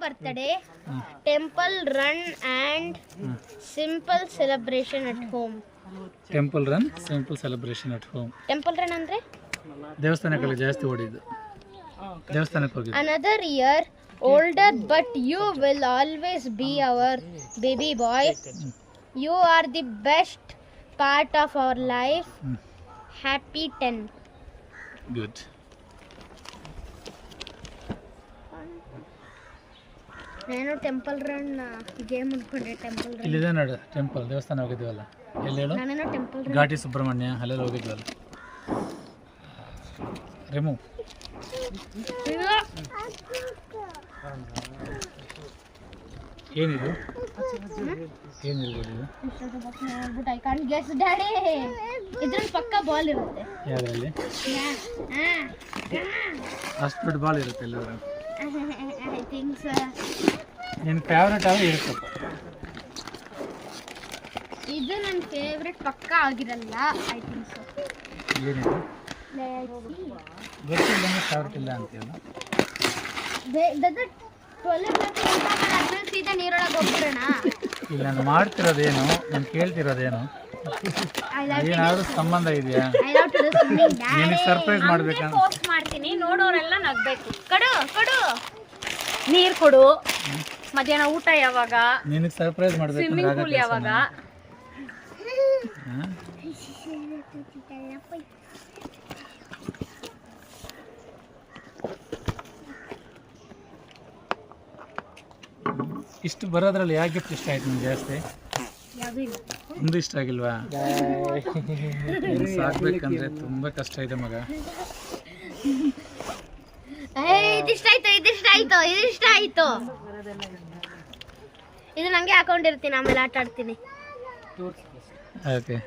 birthday, temple run and simple celebration at home. Temple run simple celebration at home. Temple run ಅಂದ್ರೆ ದೇವಸ್ಥಾನಕ್ಕೆಲ್ಲ ಜಾಸ್ತಿ ಓಡಿದ್ದು, ದೇವಸ್ಥಾನಕ್ಕೆ ಹೋಗಿದ್ದು. another year older, but you will always be our baby boy. You are the best part of our life. Happy 10. Good. ನಾನು temple run game ಅನ್ಕೊಂಡೆ. Temple run ಇಲ್ಲಿದೆ ನೋಡು temple, ದೇವಸ್ಥಾನ ಹೋಗಿದ್ವಲ್ಲ ಎಲ್ಲಿ ಹೇಳು? ನಾನೇನೋ ಟೆಂಪಲ್ ರನ್ ಘಾಟಿ ಸುಬ್ರಹ್ಮಣ್ಯ ಅಲ್ಲೆಲ್ಲ ಹೋಗಿದ್ವಲ್ಲ. ರಿಮೂವ್. ಏನಿದು ಏನಿರ್ಬೋದು ಇದು? I can't guess daddy. ಇದ್ರಲ್ಲಿ ಪಕ್ಕ ಬಾಲ್ ಇರುತ್ತೆ. ಯಾವುದ್ರಲ್ಲಿ? ಅಷ್ಟು ದೊಡ್ಡ ಬಾಲ್ ಇರುತ್ತೆ ಎಲ್ಲರೂ. ಐ ಥಿಂಕ್ ನಿನ್ನ ಫೇವ್ರೆಟ್ ಆಗಿ ಇರುತ್ತಪ್ಪ. ಇದು ನನ್ನ ಫೇವ್ರೆಟ್ ಪಕ್ಕ ಆಗಿರಲ್ಲ. I think so. ಏನಿದು ಗೊತ್ತಿಲ್ಲ, ಫೇವ್ರೆಟ್ ಇಲ್ಲ ಅಂತೀವಲ್ಲ. ಸೀದಾ ನೀರೊಳಗೆ ಹೋಗ್ಬಿಡೋಣ. ಇಲ್ಲ ನಾನು ಮಾಡ್ತಿರೋದೇನು, ನಾನು ಕೇಳ್ತಿರೋದೇನು, ಏನಾದ್ರು ಸಂಬಂಧ ಇದೆಯಾ? ನಿನಗೆ ಸರ್ಪ್ರೈಸ್ ಮಾಡ್ಬೇಕಂತ ಪೋಸ್ಟ್ ಮಾಡ್ತೀನಿ, ನೋಡೋರೆಲ್ಲ ನಗ್ಬೇಕು. ಕಡು ಕಡು ನೀರು ಕೊಡು. ಮಧ್ಯಾಹ್ನ ಊಟ ಯಾವಾಗ? ನಿನಗೆ ಸರ್ಪ್ರೈಸ್ ಸ್ವಿಮ್ಮಿಂಗ್ ಪೂಲ್ ಯಾವಾಗ? ಇಷ್ಟು ಬರೋದ್ರಲ್ಲಿ ಯಾವ ಗಿಫ್ಟ್ ಇಷ್ಟ ಆಯ್ತು ನಿಮ್ಗೆ ಜಾಸ್ತಿ? ಒಂದು ಇಷ್ಟ ಆಗಿಲ್ವಾ? ಸಾಕ್ಬೇಕಂದ್ರೆ ತುಂಬಾ ಕಷ್ಟ ಇದೆ ಮಗ. ಇದಿಷ್ಟ ಆಯ್ತು, ಇದಿಷ್ಟ ಆಯ್ತು, ಇದಿಷ್ಟ ಆಯ್ತು. ಇದು ನಂಗೆ ಅಕೌಂಟ್ ಇರ್ತೀನಿ, ಆಮೇಲೆ ಆಟ ಆಡ್ತೀನಿ. ಓಕೆ.